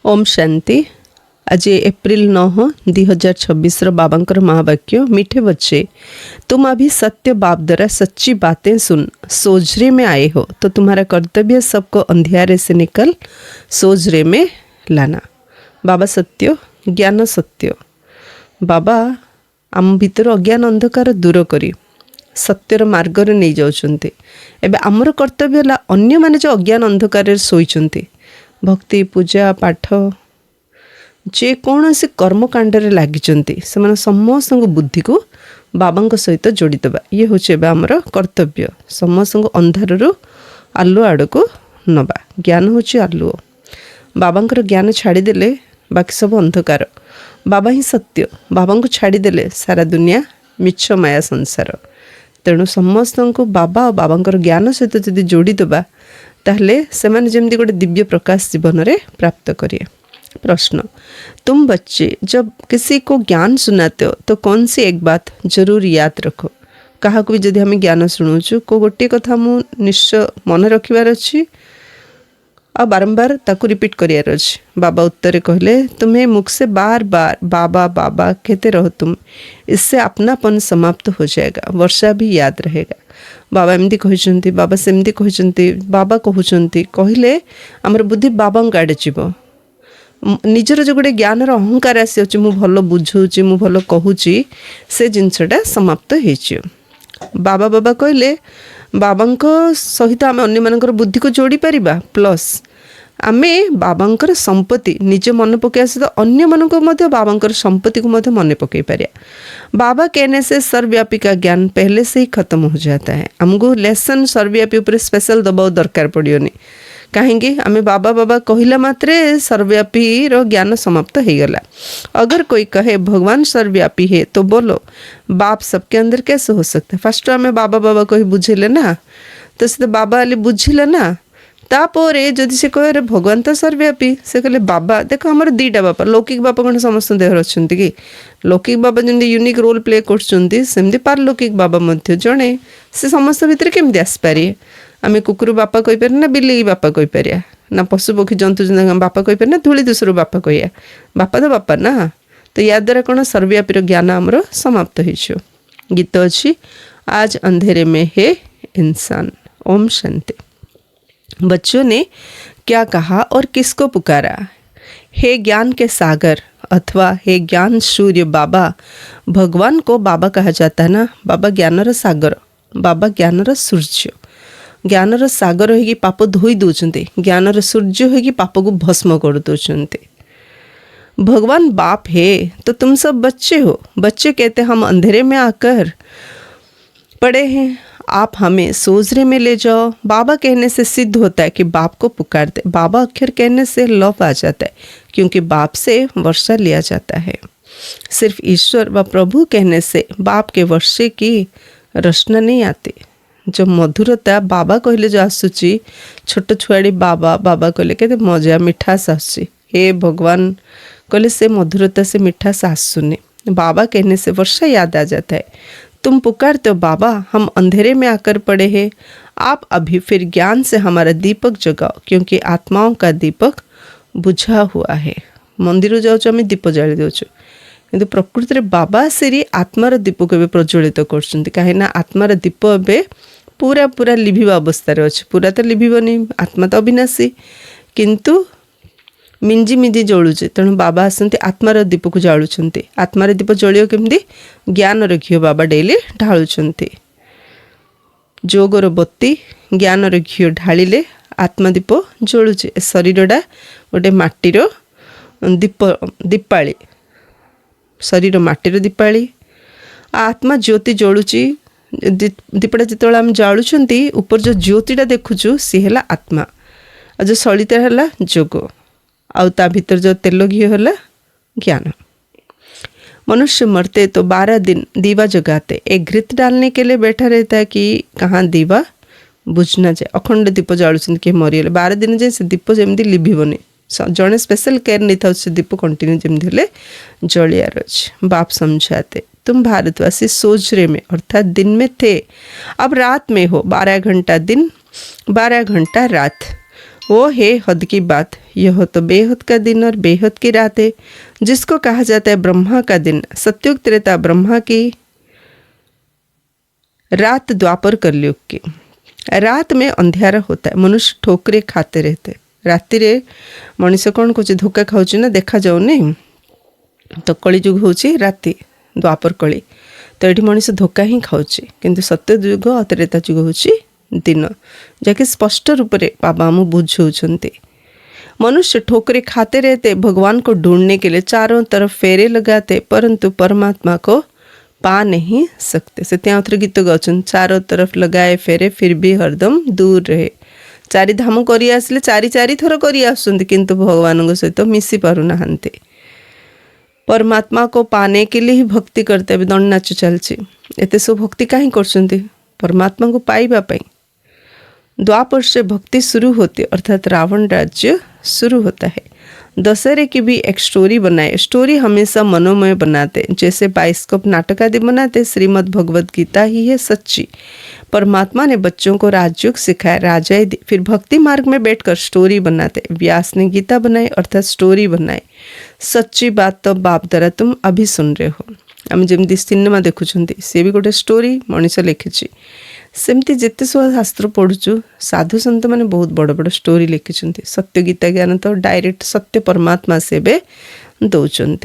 ओम शांति। आज एप्रिल 9 2026 बाबांकर महावाक्य। मीठे बच्चे, तुम अभी सत्य बाप द्वारा सच्ची बातें सुन सोजरे में आए हो, तो तुम्हारा कर्तव्य सबको अंधियारे से निकल सोजरे में लाना। बाबा सत्य ज्ञान सत्य। बाबा आम भीतर अज्ञान अंधकार दूर करी सत्यर मार्ग नहीं जाउछन्ते। एबे आमर कर्तव्य है अन्य माने जो अज्ञान अंधकार शोइछन्ते, भक्ति पूजा पाठ जेकोसी कर्मकांड लगी से समस्त बुद्धि को बाबा सहित जोड़ी देवा। ये हूँ आमर कर्तव्य। समस्त अंधार आलु आड़ को नवा। ज्ञान हूँ आलुओ। बाबांकर ज्ञान छाड़ीदे बाकी सब अंधकार। बाबा ही सत्य। बाबा को छाड़ीदे सारा दुनिया मिछ माया संसार। तेणु समस्त को बाबा और बाबांकर ज्ञान सहित जदि जोड़ी देवा ताहले से माने जेमती गोटे दिव्य प्रकाश जीवन में प्राप्त करिए। प्रश्न, तुम बच्चे जब किसी को ज्ञान सुनाते हो तो कौन सी एक बात जरूर याद रखो। कहा भी जदि हमें ज्ञान शुणुचु को गोटे कथा मु निश्चय मन रखिबार अच्छी और बारंबार ताकू रिपीट करियार अच्छी। बाबा उत्तर कहले, तुम्हें मुख से बार बार बाबा बाबा कहते रहो तुम, इससे अपनापन समाप्त हो जाएगा, वर्षा भी याद रहेगा। बाबा एमती कहते, बाबा सेमती कहते, बाबा कहते कहले आमर बुद्धि बाबा आड़े जीव। निजर जो गोटे ज्ञान अहंकार आसी मु भल बुझाऊँ मु भल कहूँ से जिनसटा समाप्त हो। बाबा बाबा कहले बाबा सहित आम अन्य मानकर बुद्धि को जोड़ी पारिबा, प्लस आमे बाबांकर संपत्ति निज मन पकड़ सहित अन्य मानक बाबांकर संपत्ति को मन पकई पारिया। बाबा कहने से सर्वव्यापी का ज्ञान पहले से ही खत्म हो जाता है। हमको लेसन सर्वव्यापी ऊपर स्पेशल दबा दरकार पड़ियोनी। कहीं आमे बाबा बाबा कहला मात्रे सर्वव्यापी रो ज्ञान समाप्त हो गला। अगर कोई कहे भगवान सर्वव्यापी है तो बोलो बाप सबके अंदर कैसे हो सकता है। फर्स्ट आमे बाबा बाबा कही बुझेले ना, तो से बाबा आले बुझिले ना। तापर जदि से कहे भगवान तो सर्वव्यापी, से कहले बाबा देखो हमारे दीटा बापा। लौकिक बापा कौन समस्त देहर अच्छा कि लौकिक बाबा जमी यूनिक रोल प्ले करमती पारलौकिक बाबा जड़े से समस्त भितर केमती आसपारे। आम कुकुर बापा कहीपर ना बिल्ली बापा कहीपर ना पशु पक्षी जंतु बापा कहीपर ना धूली दूसर बापा कह बापा तो बापा ना। तो या द्वारा कौन सर्वव्यापी ज्ञान आमर समाप्त हो। गीत अच्छी आज अंधेरे में है इंसान। ओम शांति। बच्चों ने क्या कहा और किसको पुकारा? हे ज्ञान के सागर अथवा हे ज्ञान सूर्य बाबा। भगवान को बाबा कहा जाता है ना। बाबा ज्ञानर सागर, बाबा ज्ञानर सूर्य। ज्ञानर सागर होगी पाप धोई दौरान, ज्ञानर सूर्य होगी पाप को भस्म कर दौरान। भगवान बाप है तो तुम सब बच्चे हो। बच्चे कहते हम अंधेरे में आकर पड़े हैं, आप हमें सोजरे में ले जाओ। बाबा कहने से सिद्ध होता है कि बाप को पुकारते। बाबा अक्षर कहने से लौप आ जाता है, क्योंकि बाप से वर्षा लिया जाता है। सिर्फ ईश्वर व प्रभु कहने से बाप के वर्षे की रचना नहीं आती। जो मधुरता बाबा कहले जो आसूची, छोट छुआड़ी बाबा बाबा कहले कहते मजा मिठास आसूची। हे भगवान कहले से मधुरता से मिठास आसूनी। बाबा कहने से वर्षा याद आ जाता है। तुम पुकारते हो बाबा, हम अंधेरे में आकर पड़े हैं, आप अभी फिर ज्ञान से हमारा दीपक जगाओ, क्योंकि आत्माओं का दीपक बुझा हुआ है। मंदिर जाऊँ आम दीप जाली दौचु, किंतु प्रकृति में बाबा से आत्मार दीप को प्रज्वलित कर कहीं आत्मार दीप ए पूरा पूरा लिभिबा अवस्था अच्छे। पूरा तो लिभनी, आत्मा तो अविनाशी, किंतु मिंजी मिंजी जलुचे। तेणु बाबा आसती आत्मार दीप को जालुंट। आत्मार दीप जलियो केमती? ज्ञान घी बाबा डेली ढालुंट। जोगर बत्ती ज्ञान घी ढालिले आत्मादीप जलुचे। शरीरटा गोटे माटीर दीप दीपाली, शरीर माटीर दीपाली। आत्मा ज्योति जलुची। दीपटा जो आम जालुंट ऊपर जो ज्योतिटा देखुचु सी है आत्मा, और जो सलिता है जोग, आउ ता भीतर जो तेल घी है ज्ञान। मनुष्य मरते तो 12 दिन दीवा जगाते। एक घृत डालने के लिए बैठा रहता है कि कहाँ दीवा बुझ ना जाए। अखंड दीप जालुंट कि मरीगले 12 दिन जाए से दीप जमी लिभनी। जड़े स्पेशल केयर नहीं था से दीप कंटिन्यू जमी जलियार अच्छे। बाप समझाते तुम भारतवासी सोजरे में अर्थात दिन में थे, अब रात में हो। 12 घंटा दिन 12 घंटा रात। वो है हद की बात, यह तो बेहद का दिन और बेहद की रात है, जिसको कहा जाता है ब्रह्मा का दिन। सत्युग त्रेता ब्रह्मा की रात, द्वापर कलयुग की। रात में अंधियारा होता है, मनुष्य ठोकरे खाते रहते। रातिरे मनीष कौन कौच धोखा खाऊँ ना देखा जाऊनी, तो कलिजुग हूँ राति, द्वापर कली। तो ये मनीष धोखा ही खाऊँ, किंतु सत्य जुग और त्रेता जुग हूँ दिन, जहाँकि स्पष्ट रूप से बाबा आम बुझाऊँच। मनुष्य ठोकरे खाते रहते, भगवान को ढूंढने के लिए चारों तरफ फेरे लगाते, परंतु परमात्मा को पा नहीं सकते। से त्या उथरे गीत गाउछन, चारों तरफ लगाए फेरे फिर भी हरदम दूर रहे। चारि धाम करी आसले चारि चारि थर करी आसुंती, किंतु भगवान सहित मिसी पारु नाहांती। परमात्मा को पाने के लिए ही भक्ति करते। अभी दंड नाच चलची, एते सब भक्ति कहीं करछंती? परमात्मा को पाइबा पाई। द्वापर से भक्ति शुरू होती, अर्थात रावण राज्य शुरू होता है। दशहरे की भी एक स्टोरी बनाए। स्टोरी हमेशा मनोमय बनाते, जैसे बाइस्कोप नाटक आदि बनाते। श्रीमद् भगवद गीता ही है सच्ची। परमात्मा ने बच्चों को राजयोग सिखाया, राजाएं दी, फिर भक्ति मार्ग में बैठकर स्टोरी बनाते। व्यास ने गीता बनाई, अर्थात स्टोरी बनाई। सच्ची बात तो बाप द्वारा तुम अभी सुन रहे हो। आम जमी सिनेमा देखुं, सी भी गोटे स्टोरी मनीष लिखी। सेमती जिते सब शास्त्र पढ़ुचु, साधु सन्त मैंने बहुत बड़ बड़ स्टोरी लिखिं। सत्य गीता ज्ञान तो डायरेक्ट सत्य परमात्मा से बे दौरान।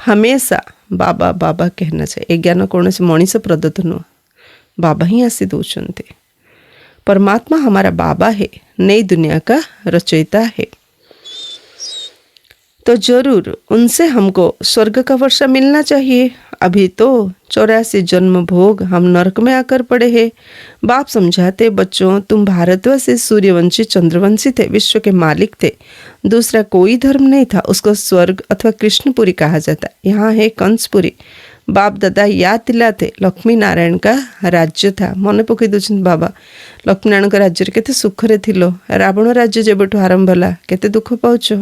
हमेशा बाबा बाबा कहना चाहिए। ए ज्ञान कौन से मनीष प्रदत्त नुह, बाबा ही आसी दौरान। परमात्मा हमारा बाबा है, नई दुनिया का रचयिता है। तो जरूर उनसे हमको स्वर्ग का वर्षा मिलना चाहिए। अभी तो 84 जन्म भोग हम नरक में आकर पड़े हैं। बाप समझाते, बच्चों तुम भारतवासी सूर्यवंशी चंद्रवंशी थे, विश्व के मालिक थे। दूसरा कोई धर्म नहीं था, उसको स्वर्ग अथवा कृष्णपुरी कहा जाता। यहाँ है कंसपुरी। बाप दादा याद दिलाते, लक्ष्मी नारायण का राज्य था। मन पकई दौरान बाबा, लक्ष्मी नारायण का राज्य केते सुखरे थिलो, रावण राज्य जेबठू आरंभ होला केते दुख पाउछ।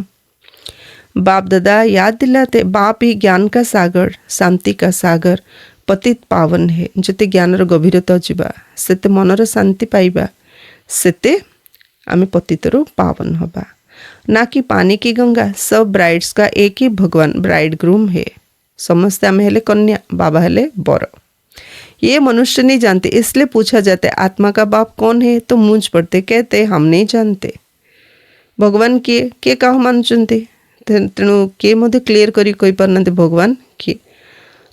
बाप दादा याद दिलाते, बाप ही ज्ञान का सागर, शांति का सागर, पतित पावन है। जिते ज्ञानर गभीरता जीवा, सेते मनर शांति पाइबा, सेते आमे पतितरु पावन हबा। ना कि पानी की गंगा। सब ब्राइड्स का एक ही भगवान ब्राइड ग्रूम है। समझते आमे हेले कन्या, बाबा हेले बर। ये मनुष्य नहीं जानते, इसलिए पूछा जाता है आत्मा का बाप कौन है, तो मूंझ पड़ते, कहते हम नहीं जानते। भगवान किए कहा मानुचंते, तेणु किए मध्य क्लीयर करी कही पारना भगवान किए।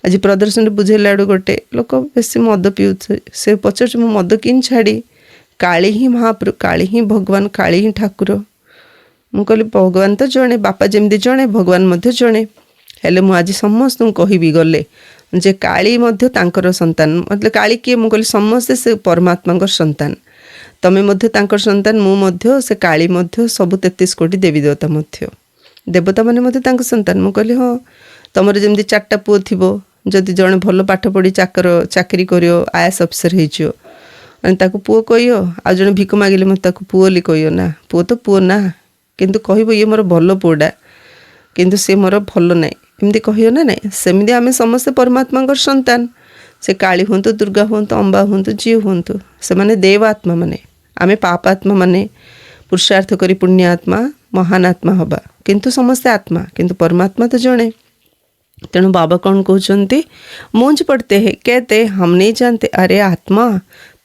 आज प्रदर्शन बुझेला आड़ गोटे लोक बेसी मद पिऊ, से पचार मो मद कि छाड़ी, काली ही महाप्रभु, काली ही भगवान, काली ही ठाकुर। मु कहली भगवान तो जड़े, बापा जमी जड़े, भगवान मध्य जड़े। हेले मु आज समस्त कहबी गले जे काली मध्य तांकर संतान। मतलब काली किए, मु कहली समस्ते से परमात्मा संतान। तमे मध्य तांकर संतान, मु मध्य से काली मध्य, सबु 33 कोटी देवी देवता मध्य, देवता मैंने मत संतान। मुझे कहली हाँ, तुम जमी 4टा पुओ थी, जदि जड़े भल पाठ पढ़ी चाकरी कर आईएएस अफिसर हो पुओ कह, आ जड़े भिक मागिले मत पुओली कह ना, पुओ तो पुओ ना, किंतु कह ये मोर भल पुओटा, किंतु से मोर भल ना, एमती कह ना ना। सेमती आम समस्ते परमात्मा संतान। से काली हूँ, दुर्गा हूँ, अंबा हूँ, जी हूँ, से माने देवात्मा माने, आमे पापात्मा माने पुरुषार्थ करी पुण्यात्मा महान आत्मा हवा, किंतु समस्ते आत्मा, किंतु परमात्मा तो जड़े। तेणु बाबा कौन कहते, मूंझ पड़ते हैं, कहते हम नहीं जानते। अरे आत्मा,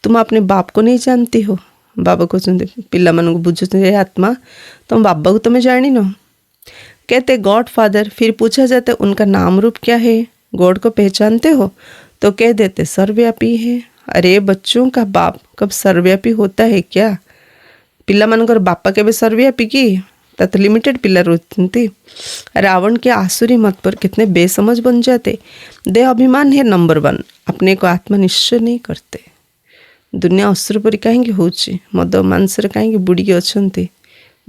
तुम अपने बाप को नहीं जानती हो। बाबा कहते पिला मानू बुझे, आत्मा तुम बाबा को तुम्हें जानी नो। कहते गॉड फादर। फिर पूछा जाता उनका नाम रूप क्या है, गॉड को पहचानते हो? तो कह देते सर्वव्यापी है। अरे बच्चों का बाप कब सर्वव्यापी होता है क्या? पिला मानकर बापा के सर्वव्यापी की तथा लिमिटेड पिला रोती। रावण के आसुरी मत पर कितने बेसमझ बन जाते। देह अभिमान है नंबर 1, अपने को आत्मा निश्चय नहीं करते। दुनिया असुर परी कहीं होची, मद मांसर कहीं बुड़ी अच्छा,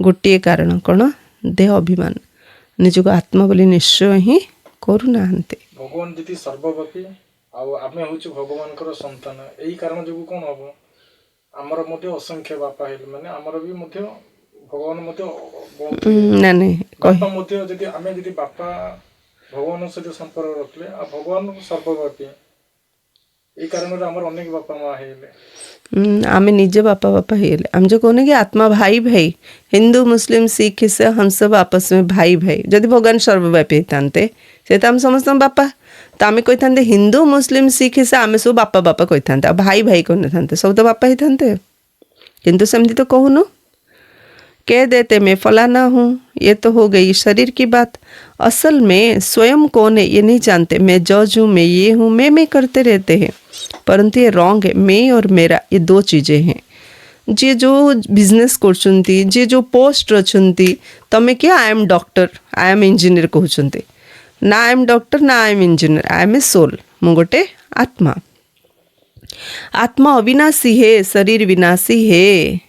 गोटे कारण कौन, देह अभिमान, निजक आत्मा बोली निश्चय ही करूना। भगवान जी सर्वव्यापी आमे हूँ भगवान संतान, यही कारण जो कौन हम आमर असंख्य बापा है, माने आमर भी भगवान ना नहीं बापा जदि आमे जदि बापा भगवान सहित संपर्क रखले, भगवान सर्वव्यापी এই কারণে আমার অনেক বাপা মা ହେଇଲେ आम निजे बापा बापा हेले आम जो कहने कि आत्मा भाई भाई हिंदू मुस्लिम सिख ईसाई हम सब आपस में भाई भाई जदि भगवान सर्वव्यापी होते से तो आम समस्त बापा तो आम कही था हिंदू मुस्लिम सिख ईसाई आम सब बापा बापा कही था भाई भाई कहने था सब तो बापा ही था किंतु सेमती तो कहूनु कह देते मैं फलाना हूँ ये तो हो गई शरीर की बात असल में स्वयं कौन है ये नहीं जानते मैं जज हूँ मैं ये हूँ मैं करते रहते हैं परंतु ये रॉन्ग है मैं और मेरा ये दो चीज़ें हैं जे जो बिजनेस करछंती जे जो पोस्ट रछंती तमे क्या I am doctor I am engineer कहउछंती ना आई एम डॉक्टर ना I am engineer I am a soul मु गोटे आत्मा आत्मा अविनाशी है शरीर विनाशी है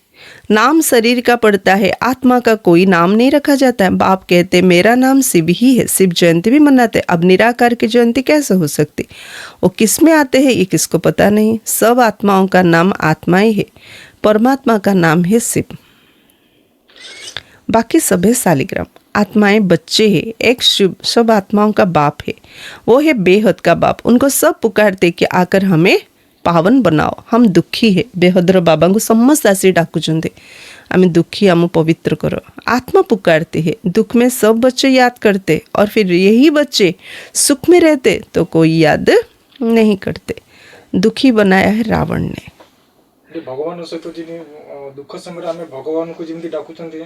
नाम शरीर का पड़ता है आत्मा का कोई नाम नहीं रखा जाता है बाप कहते मेरा नाम शिव ही है शिव जयंती भी मनाते अब निराकार की जयंती कैसे हो सकती वो किस में आते हैं ये किसको पता नहीं सब आत्माओं का नाम आत्मा ही है परमात्मा का नाम है शिव बाकी सब है शालिग्राम आत्माएं बच्चे हैं एक शिव सब आत्माओं का बाप है वो है बेहद का बाप उनको सब पुकारते कि आकर हमें पावन बनाओ हम दुखी है बेहदर बाबा को समस्त आसी डाकुचंदे आम दुखी आम पवित्र करो आत्मा पुकारते हैं दुख में सब बच्चे याद करते और फिर यही बच्चे सुख में रहते तो कोई याद नहीं करते दुखी बनाया है रावण ने भगवान सहित जी दुख समय आम भगवान को जमी डाकुंट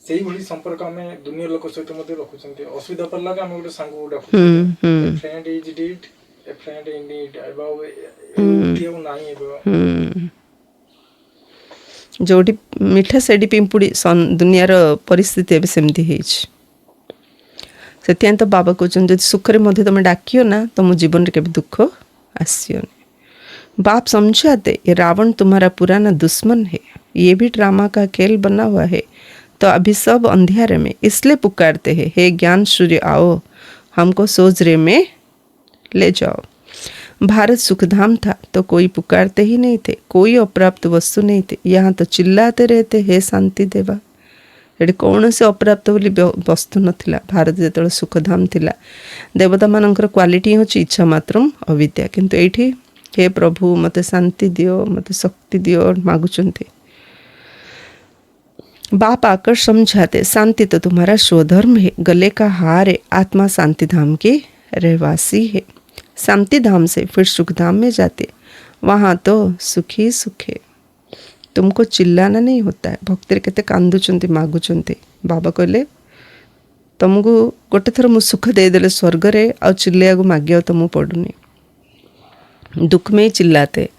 से संपर्क आम दुनिया लोक सहित रखुंट असुविधा पड़ला आम गोटे सांग को डाकुं friend is did a friend in need जोटी मिठा सेडी पिंपुड़ी दुनियार परिस्थिति एवं सेमती से तो बाबा कहते जब सुखरे मध्य तुम डाकियो ना तुम जीवन के दुख आसियोनी बाप समझाते ये रावण तुम्हारा पुराना दुश्मन है ये भी ड्रामा का खेल बना हुआ है तो अभी सब अंधियारे में इसलिए पुकारते हैं हे ज्ञान सूर्य आओ हमको सोजरे में ले जाओ भारत सुखधाम था तो कोई पुकारते ही नहीं थे कोई अप्राप्त वस्तु नहीं थे यहाँ तो चिल्लाते रहते हे शांति देवा ये कौन से अप्राप्त बोली वस्तु नथिला भारत जो सुखधाम थिला देवता मानकर क्वालिटी हूँ इच्छा मात्रम अविद्या किंतु एठी हे प्रभु मते शांति दियो मते शक्ति दियो मागुचंती बाप आकर समझाते शांति तो तुम्हारा स्वधर्म है गले का हार है आत्मा शांति धाम की रहवासी है शांति धाम से फिर सुख धाम में जाते वहाँ तो सुखी सुख है तुमको चिल्लाना नहीं होता है भक्तिर केते कांदुचंती मागुचंती बाबा कहले तुमको गोटे थर मु सुख देदेले स्वर्ग रे आ चिल्लिया को मागिया तुमको पड़ुनी दुख में ही चिल्लाते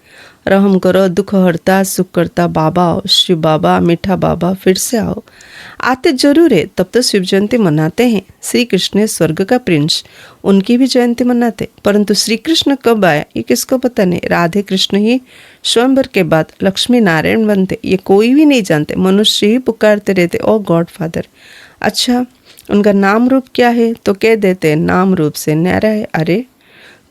रहम करो दुख हरता सुख करता बाबा आओ शिव बाबा मीठा बाबा फिर से आओ आते जरूर है तब तो शिव जयंती मनाते हैं श्री कृष्ण स्वर्ग का प्रिंस उनकी भी जयंती मनाते परंतु श्री कृष्ण कब आया ये किसको पता नहीं राधे कृष्ण ही स्वयंवर के बाद लक्ष्मी नारायण बनते ये कोई भी नहीं जानते मनुष्य ही पुकारते रहते ओ गॉड फादर अच्छा उनका नाम रूप क्या है तो कह देते नाम रूप से न्यारा है अरे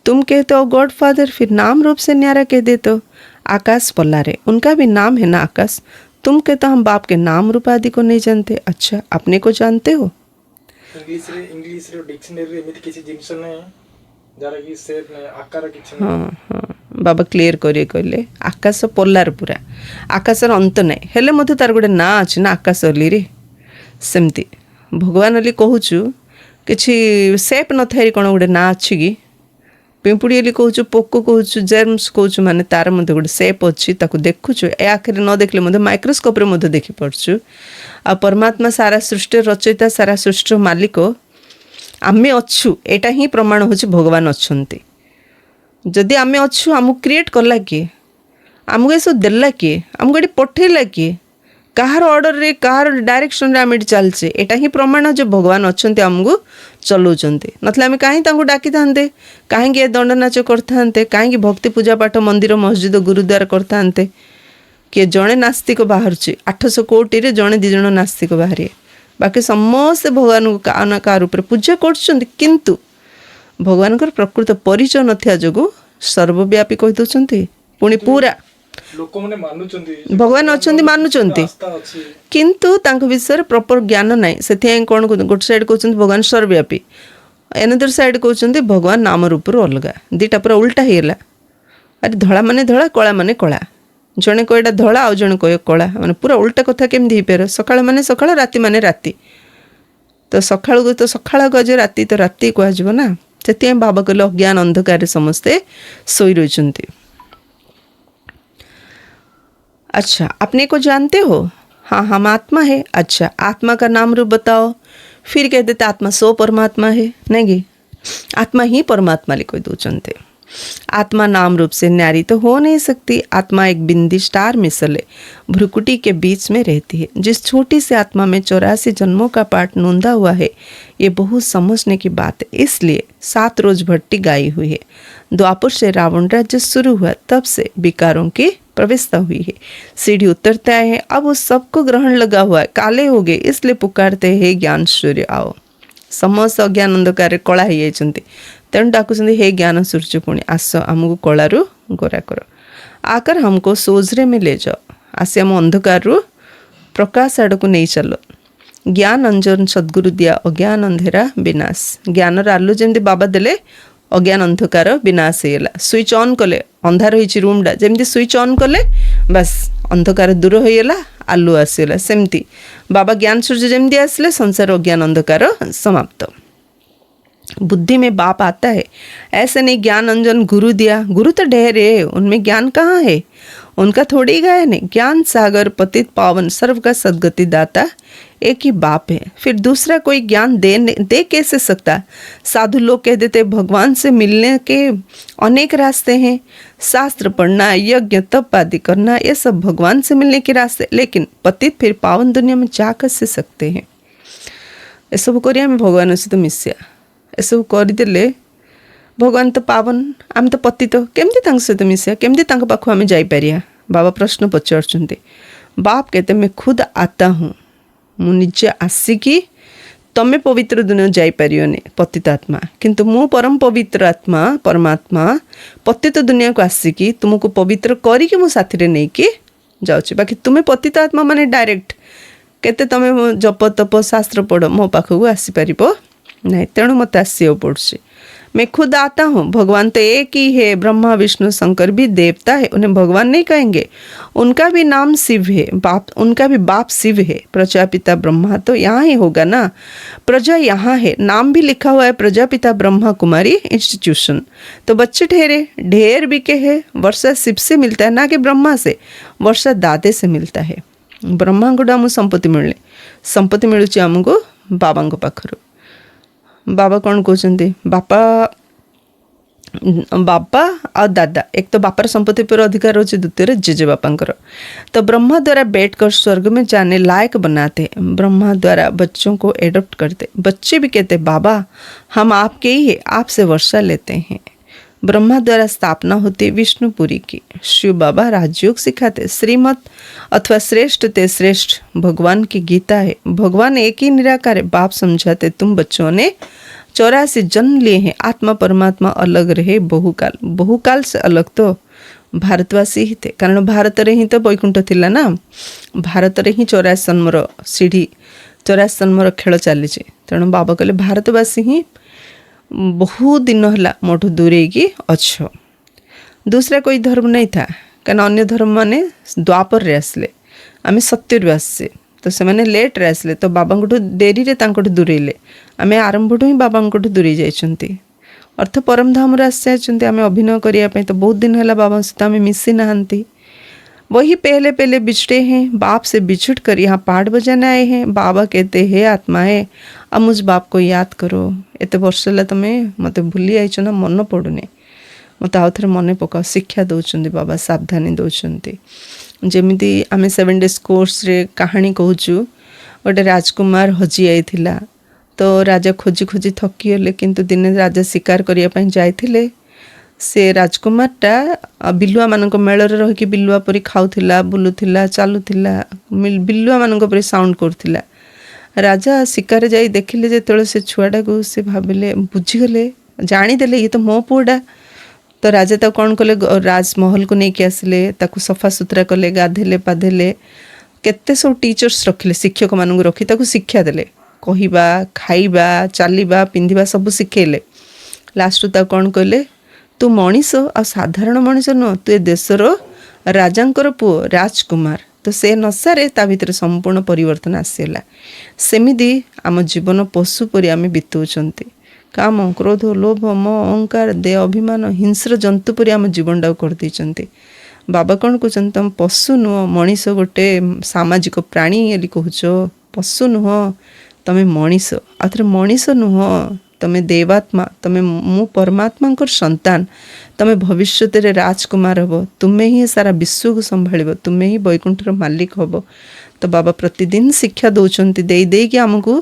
तुम कहते हो गॉड फादर फिर नाम रूप से न्यारा कह देते हो आकाश पल्लारे उनका भी नाम है ना आकाश तुम कहते हम बाप के नाम रूप आदि को नहीं जानते अच्छा अपने को जानते हो इंग्लिश रे डिक्शनरी रे एमिति किछि जिंस नै जरा कि शेप नै आकार किछि हाँ हाँ बाबा क्लियर करिए कहले आकाश पल्लार पूरा आकाशर अंत नहीं हेले मधु तार गोटे ना अच्छे ना आकाश अली रे सेमती भगवान अली कहूचु किछि सेप न थाई कोन गोटे ना अछि कि पिंपुड़ी अली कहूँ पोक कहूँ जर्मस कहूँ माने तार मध्य गोटे सेप अच्छी ताकू देखुचु ए आखिर न देखले मध्य माइक्रोस्कोप रे मध्य देखि पड़छु आ परमात्मा सारा सृष्टि रचयिता सारा सृष्टि मालिक आमे अच्छु एटा ही प्रमाण होछि भगवान अछंती जदि आमे अच्छु आमु क्रिएट करला किए आमको ये सब देला किए आमको ये पठेला किए कहार ऑर्डर रे कहार डायरेक्शन रे आमे चलचे एटा ही प्रमाण जो भगवान अछंती आमको चलाउचंती नथले आमे काहे तांको डाकी थांते काहे के दंड नाच करथांते काहे की भक्ति पूजा पाठ मंदिर मस्जिद गुरुद्वार करथांते कि जड़े नास्तिक बाहर 800 कोटी रे जड़े दी जण नास्तिक बाहरी बाकी समस्त भगवान को का कार ऊपर पूजा करछंती किंतु भगवान प्रकृत परिचय नथिया जोगु सर्वव्यापी कहि दउचंती पुणी पूरा लोक माने मानुचंती भगवान अछंती मानुचंती किंतु तांको विषय प्रॉपर ज्ञान नाही सेथि कोन गोट साइड कहउचंती भगवान सर्वव्यापी एनदर साइड कहते भगवान नाम रूप अलगा दुटा पूरा उल्टा होगा अरे धड़ा माने धड़ा कला माने कला जड़े कह धड़ा आउ जड़े कह कला माने पूरा उल्टा कथा केमती पार सकाळ माने सकाळ राति माने राति तो सकाळ को तो सकाळ गज राति तो राति कह ना से बाबा कहले अज्ञान अंधकार समस्ते सोई रही। अच्छा अपने को जानते हो? हाँ हम आत्मा है। अच्छा आत्मा का नाम रूप बताओ। फिर कह देते आत्मा सो परमात्मा है नहीं गी आत्मा ही परमात्मा लिखो दूचनते आत्मा नाम रूप से न्यारी तो हो नहीं सकती। आत्मा एक बिंदी स्टार मिसल है भ्रुकुटी के बीच में रहती है। जिस छोटी सी आत्मा में 84 जन्मों का पाठ नोंदा हुआ है ये बहुत समझने की बात है। इसलिए 7 रोज भट्टी गाई हुई है। द्वापर से रावण राज्य शुरू हुआ तब से विकारों की प्रवेशता हुई है। सीढ़ी उतरते आए हैं अब उस सबको ग्रहण लगा हुआ है। काले हो गए इसलिए पुकारते हैं ज्ञान सूर्य आओ। समस्त अज्ञान अंधकार कला ही तेणु डाकुं हे ज्ञान सूर्य पुणी आस आमको कलारू गोरा कर आकर हमको सोजरे में ले जाओ। आसी आम अंधकार प्रकाश आड़ को नहीं चलो। ज्ञान अंजन सद्गुरु दिया अज्ञान अंधेरा विनाश। ज्ञान आलु जमी बाबा देले अज्ञान अंधकार विनाश होगा। स्विच ऑन कले अंधार होइछि रूमटा जमी स्विच ऑन कले बस अंधकार दूर होगा आलु आसीगला सेमती बाबा ज्ञान सूर्य जमी आसले संसार अज्ञान अंधकार समाप्त। बुद्धि में बाप आता है ऐसे नहीं ज्ञान अंजन गुरु दिया। गुरु तो ढेर है उनमें ज्ञान कहाँ है उनका थोड़ी गायन है। ज्ञान सागर पतित पावन सर्व का सदगति दाता एक ही बाप है। फिर दूसरा कोई ज्ञान दे कैसे सकता? साधु लोग कह देते भगवान से मिलने के अनेक रास्ते हैं। शास्त्र पढ़ना यज्ञ तप आदि करना ये सब भगवान से मिलने के रास्ते लेकिन पतित फिर पावन दुनिया में जा कैसे सकते हैं? ये सब करिया में भगवान सहित मिसिया एसबू करदे भगवान तो पावन आम तो पतित केमती सहित मिसिया केमती पाखु आम जापर? बाबा प्रश्न पचार बाप कहते मैं खुद आता हूँ मुझे आसिकी तमें पवित्र दुनिया जापरियोनी पतित आत्मा किंतु मु परम पवित्र आत्मा परमात्मा पतित दुनिया को आसिकी तुमको पवित्र करिकी मो साथी नहीं कि जाऊँ। बाकी तुम्हें पतित आत्मा माने डायरेक्ट केते तमें जप तप शास्त्र पढ़ मो पाखक आसीपर नहीं तेणु मत आसिया पड़ुछि। मैं खुद आता हूँ। भगवान तो एक ही है। ब्रह्मा विष्णु शंकर भी देवता है उन्हें भगवान नहीं कहेंगे। उनका भी नाम शिव है बाप उनका भी बाप शिव है। प्रजापिता ब्रह्मा तो यहाँ ही होगा ना प्रजा यहाँ है नाम भी लिखा हुआ है प्रजापिता ब्रह्मा कुमारी इंस्टीट्यूशन। तो बच्चे ढेर बिके है। वर्षा शिव से मिलता है ना कि ब्रह्मा से वर्षा दादे से मिलता है। ब्रह्मा को आम संपत्ति मिलने संपत्ति मिलूँ आमको बाबा पाखर। बाबा कौन कहते बापा बापा और दादा एक तो बापार संपत्ति पर अधिकार होची द्वितीय जेजे बापांकर। तो ब्रह्मा द्वारा बैठकर स्वर्ग में जाने लायक बनाते। ब्रह्मा द्वारा बच्चों को एडॉप्ट करते। बच्चे भी कहते बाबा हम आपके ही है आपसे वर्षा लेते हैं। ब्रह्मा द्वारा स्थापना होती विष्णुपुरी की। शिव बाबा राजयोग सिखाते। श्रीमत अथवा श्रेष्ठ ते श्रेष्ठ भगवान की गीता है। भगवान एक ही निराकार है। बाप समझाते तुम बच्चों ने 84 जन्म लिए हैं। आत्मा परमात्मा अलग रहे बहुकाल। बहुकाल से अलग तो भारतवासी ही थे कारण भारत रे ही तो बैकुंठ थिला ना। भारत रे ही 84 जन्मर सीढ़ी 84 जन्मर खेल चली। तेणु बाबा कहले भारतवासी ही बहुत दिन है मोठू दूरे की अच्छो। दूसरा कोई धर्म नहीं था कारण अन्य धर्म माने द्वापर रे आसले आम 70 आससे तो से मैंने लेट रे आसले तो बाबा डेरी रे दूरेले आम आरंभ ही बाबा दूरे जाइछंती। अर्थ परम धाम आसते आम अभिनय करने तो बहुत दिन है बाबा सहित आम मिसी नहांती। वही पहले पहले बिछड़े हैं बाप से बिछड़ कर यहाँ पाठ बजाने आए हैं। बाबा कहते हैं आत्माएं अब मुझ बाप को याद करो। एत वर्ष है तुम्हें मत भूली आईच ना मन पड़ुनी मत आउ थे मन पकाओ। शिक्षा दौरान बाबा सावधानी दौरान जमीती आम 7 days कोर्स रे कहानी कहूँ गोटे राजकुमार हजि आईथिला तो राजा खोजी खोजी थकीगले किंतु दिने राजा शिकार करने जाइथिले। से राजकुमारटा बिलुआ मानक मेल रही बिलुआ परी खाऊला बुलूला चलुला बिलुआ मानक परी साउंड करुला। राजा शिकार जाई देखिले जो से छुआटा को से भाविले बुझीगले जानीदेले ये तो मो पुआटा। तो राजा तो कौन कले राजमहल को लेकिन आसिले ताकू सफा सुतरा कले गाधेले पाधेले केते सब टीचर्स रखिले शिक्षक मानक रखी ताकू शिक्षा देले କହିବା ଖାଇବା ଚାଲିବା ପିନ୍ଧିବା ସବୁ ଶିଖେଇଲେ। ଲାଷ୍ଟରୁ ତାକୁ କ'ଣ କହିଲେ, ତୁ ମଣିଷ ଆଉ ସାଧାରଣ ମଣିଷ ନୁହଁ, ତୁ ଏ ଦେଶର ରାଜାଙ୍କର ପୁଅ, ରାଜକୁମାର। ତ ସେ ନଶାରେ ତା ଭିତରେ ସମ୍ପୂର୍ଣ୍ଣ ପରିବର୍ତ୍ତନ ଆସିଗଲା। ସେମିତି ଆମ ଜୀବନ ପଶୁ ପରି ଆମେ ବିତାଉଛନ୍ତି। କାମ, କ୍ରୋଧ, ଲୋଭ, ମୋହ, ଅହଙ୍କାର, ଦେହ ଅଭିମାନ, ହିଂସ୍ର ଜନ୍ତୁ ପରି ଆମ ଜୀବନଟାକୁ କରିଦେଇଛନ୍ତି। ବାବା କ'ଣ କହୁଛନ୍ତି, ତମେ ପଶୁ ନୁହଁ, ମଣିଷ ଗୋଟେ ସାମାଜିକ ପ୍ରାଣୀ ବୋଲି କହୁଛ। ପଶୁ ନୁହଁ, ତମେ ମଣିଷ। ଆଉ ଥରେ ମଣିଷ ନୁହଁ, ତମେ ଦେବାତ୍ମା, ତମେ ମୁଁ ପରମାତ୍ମାଙ୍କର ସନ୍ତାନ। ତମେ ଭବିଷ୍ୟତରେ ରାଜକୁମାର ହେବ। ତୁମେ ହିଁ ସାରା ବିଶ୍ୱକୁ ସମ୍ଭାଳିବ। ତୁମେ ହିଁ ବୈକୁଣ୍ଠର ମାଲିକ ହେବ। ତ ବାବା ପ୍ରତିଦିନ ଶିକ୍ଷା ଦେଉଛନ୍ତି, ଦେଇକି ଆମକୁ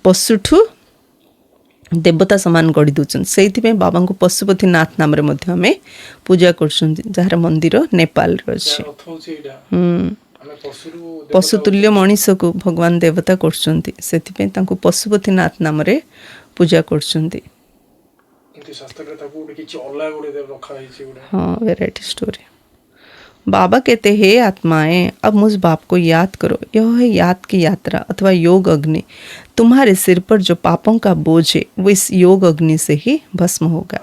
ପଶୁଠୁ ଦେବତା ସମାନ ଗଢ଼ି ଦେଉଛନ୍ତି। ସେଇଥିପାଇଁ ବାବାଙ୍କୁ ପଶୁପତିନାଥ ନାମରେ ମଧ୍ୟ ଆମେ ପୂଜା କରୁଛନ୍ତି, ଯାହାର ମନ୍ଦିର ନେପାଳରେ ଅଛି। ପଶୁତୁଲ୍ୟ ମଣିଷକୁ ଭଗବାନ ଦେବତା କରୁଛନ୍ତି, ସେଥିପାଇଁ ତାଙ୍କୁ ପଶୁପତିନାଥ ନାମରେ ପୂଜା କରୁଛନ୍ତି। हाँ, वैरायटी स्टोरी। बाबा कहते हे आत्माएं, अब मुझ बाप को याद करो। यह है याद की यात्रा अथवा योग अग्नि। तुम्हारे सिर पर जो पापों का बोझ है वो इस योग अग्नि से ही भस्म होगा।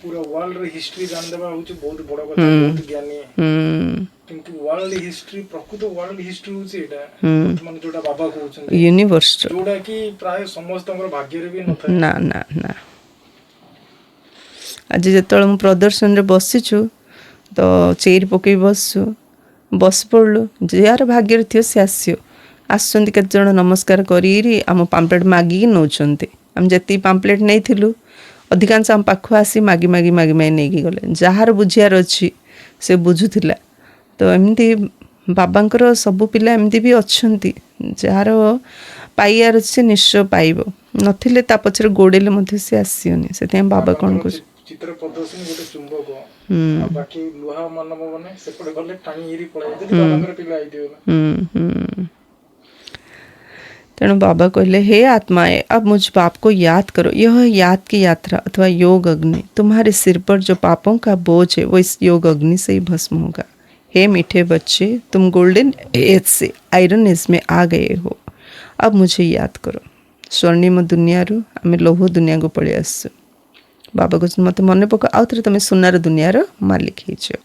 पूरा वर्ल्ड रे हिस्ट्री जान देबा होची बहुत बड़ कथा, बहुत ज्ञानी। किंतु वर्ल्ड हिस्ट्री, प्रकृत वर्ल्ड हिस्ट्री होची एटा वर्तमान जोटा बाबा कहउछन यूनिवर्स, जोटा कि प्राय समस्तଙ୍କର ଭାଗ୍ୟରେ ବି ନଥାଏ। ନା ନା ନା। ଆଜି ଯେତେବେଳେ ମୁଁ ପ୍ରଦର୍ଶନରେ ବସିଛୁ ତ ଚେୟାର ପକେଇ ବସିଛୁ, ବସି ପଡ଼ିଲୁ, ଯାହାର ଭାଗ୍ୟରେ ଥିବ ସେ ଆସିବ। ଆସୁଛନ୍ତି କେତେଜଣ ନମସ୍କାର କରିକି ଆମ ପାମ୍ପଲେଟ୍ ମାଗିକି ନେଉଛନ୍ତି। ଆମେ ଯେତିକି ପାମ୍ପଲେଟ୍ ନେଇଥିଲୁ ଅଧିକାଂଶ ଆମ ପାଖକୁ ଆସି ମାଗି ନେଇକି ଗଲେ। ଯାହାର ବୁଝିବାର ଅଛି ସେ ବୁଝୁଥିଲା। ତ ଏମିତି ବାବାଙ୍କର ସବୁ ପିଲା ଏମିତି ବି ଅଛନ୍ତି, ଯାହାର ପାଇବାର ଅଛି ସେ ନିଶ୍ଚୟ ପାଇବ, ନଥିଲେ ତା ପଛରେ ଗୋଡ଼େଇଲେ ମଧ୍ୟ ସେ ଆସିବନି। ସେଥିପାଇଁ ବାବା କ'ଣ କହୁଛନ୍ତି, ଚିତ୍ର ପ୍ରଦର୍ଶନୀ ଗୋଟେ ଚୁମ୍ବକ, ଆଉ ବାକି ଲୁହା ମାନବ ମାନେ ସେପଟେ ଗଲେ ଟାଣି ହେରି ପଳାଇ ଯଦି ବାବାଙ୍କର ପିଲା ହେଇଥିବ। तेणु बाबा कहले, हे आत्माएं, अब मुझ बाप को याद करो। यह है याद की यात्रा अथवा योग अग्नि। तुम्हारे सिर पर जो पापों का बोझ है वो इस योग अग्नि से ही भस्म होगा। हे मीठे बच्चे, तुम गोल्डन एज से आयरन एज में आ गए हो। अब मुझे याद करो। स्वर्णिम दुनिया रू आम लौह दुनिया को पड़े आस। बाबा को मत मन पक आउ थे तुम सुनार दुनियार मालिक हो।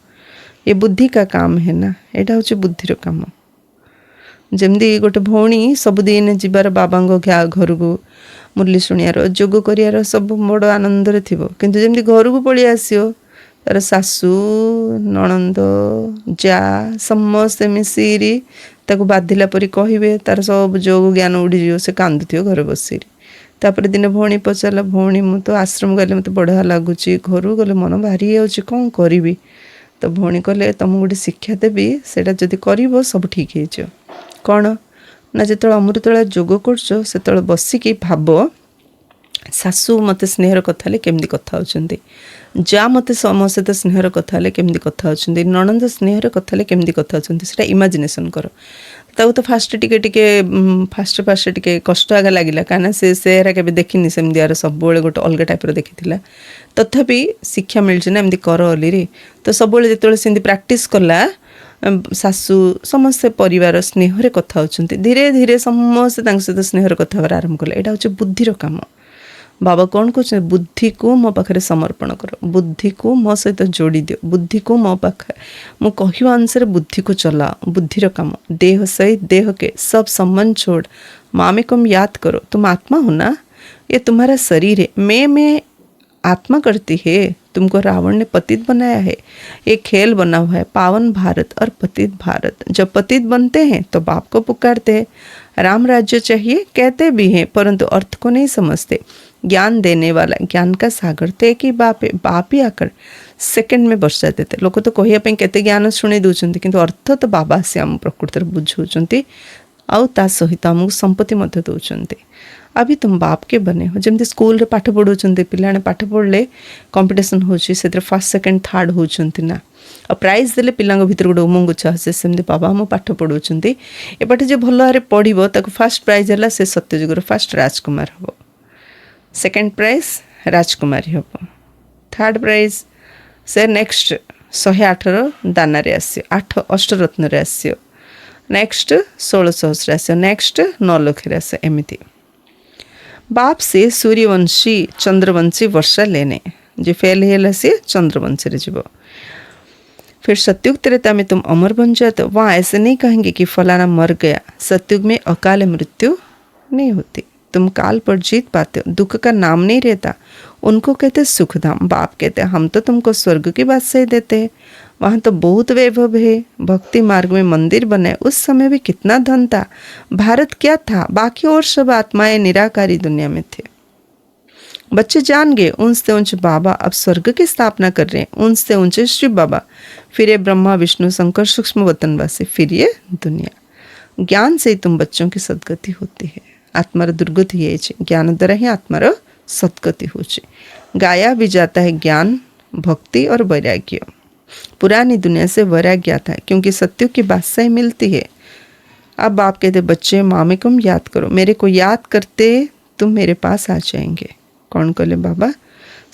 ये बुद्धि का काम है ना, यहाँ हूँ बुद्धिर काम। जमती गोटे भौणी सबुदिन जीवार बाबा घर को मुरली शुणियार जोग करार सब बड़ आनंद थी, किंतु जमी घर को पलि आसो तार सासू नणंद जा समस्ते मिसिरी ताको बाधिला परी कहे, तार सब जोग ज्ञान उड़ी से कांदुथि घर बसी। तापर दिने भौणी पचारा, भौणी मु तो आश्रम गले मत बढ़िया लगुच, घर गले मन भारी जाऊँगी कौन करी। तो भौणी कहले तुमको गोटे शिक्षा देवी, से जदि कर सब ठीक हो। कौन ना जो अमृतला जोग कर बसिकी भाव शाशु मत स्नेहर कथा केमती कथा होती, जा मत सम सहित स्नेहर कथा केमती कथा होती, नणंद स्नेहर कथा केमती कथा होती, से इमाजिनेसन कर। ताऊ तो फास्ट टिके फास्ट टिके कष्ट आगे लगे, कहीं सेरा के देखनी सेमती यार सब गोटे अलग टाइप देखी, तथापि शिक्षा मिलছে ना एमती कर अली। तो सब जो सेमती प्रैक्टिस कला शाशु समस्ते परिवार स्नेहर कथा होती, धीरे धीरे समस्ते सहित स्नेहर कथा आरंभ कले। यहाँ हूँ बुद्धिर काम। बाबा कौन कहते, बुद्धि को मो पाखे समर्पण कर, बुद्धि को मो सहित जोड़ी दियो, बुद्धि को मो पाखे मो कहवा अनुसार बुद्धि को चलाओ। बुद्धिर काम, देह सहित देह के सब संबंध छोड़ माँ में कम याद करो। तुम आत्मा हो ना, ये तुम्हारा शरीर है। मैं आत्मा करती है। तुमको रावण ने पतित बनाया है। एक खेल बना हुआ है, पावन भारत और पतित भारत। जब पतित बनते हैं तो बाप को पुकारते हैं, राम राज्य चाहिए कहते भी हैं, परंतु अर्थ को नहीं समझते। ज्ञान देने वाला ज्ञान का सागर तो एक ही बाप है। बाप ही आकर सेकेंड में बर्षा देते। लोग तो कहवाई केते ज्ञान शुणी दूसरी, किंतु अर्थ तो बाबा से आम प्रकृति बुझाऊँच, आउ ता सहित आमको संपत्ति मध्य दौरान। अभी तुम बाप के बने हो। जमी स्कूल रे पाठ पढ़ाऊँ, पिलाने पाठ पढ़ले कंपटीशन होची, से फर्स्ट सेकेंड थर्ड होती ना, और प्राइज देले पिला भीतर गोटे उमंग उत्साह से सेमती बाबा आम पाठ पढ़ाऊँ। एपटे जो भल भाव पढ़ो ताको फर्स्ट प्राइज है से सत्यजुगर फर्स्ट राजकुमार हम, सेकेंड प्राइज राजकुमारी हम, थर्ड प्राइज से नेक्स्ट 108 दाना आसो, 8 अष्टरत्न आसो। नेक्स्ट 16 आस नेक्स्ट 9 लक्ष आस एमती बाप से सूर्यवंशी चंद्रवंशी वर्षा लेने जो फेल है सी चंद्रवंशी रे जीव फिर सत्युग त्रेता में तुम अमर बन जाते हो वहाँ ऐसे नहीं कहेंगे कि फलाना मर गया। सत्युग में अकाल मृत्यु नहीं होती, तुम काल पर जीत पाते हो, दुख का नाम नहीं रहता। उनको कहते सुखधाम, बाप कहते हम तो तुमको स्वर्ग की बात सही देते हैं, वहाँ तो बहुत वैभव है, भक्ति मार्ग में मंदिर बने, उस समय भी कितना धन था, भारत क्या था, बाकी और सब आत्माएं निराकारी दुनिया में थे। बच्चे जान गए ऊंचे ऊंचे बाबा अब स्वर्ग की स्थापना कर रहे हैं, ऊंचे ऊंचे शिव बाबा, फिर ये ब्रह्मा विष्णु शंकर सूक्ष्म वतनवासी, फिर ये दुनिया। ज्ञान से ही तुम बच्चों की सद्गति होती है। आत्मार दुर्गति ये ज्ञान द्वारा ही आत्मार सद्गति हो। गाया भी जाता है ज्ञान, भक्ति और वैराग्य। पुरानी दुनिया से वैराग्य आता है क्योंकि सत्यों की बादशाही मिलती है। अब आप कहते बच्चे मामे को याद करो, मेरे को याद करते तुम मेरे पास आ जाएंगे। कौन कहले बाबा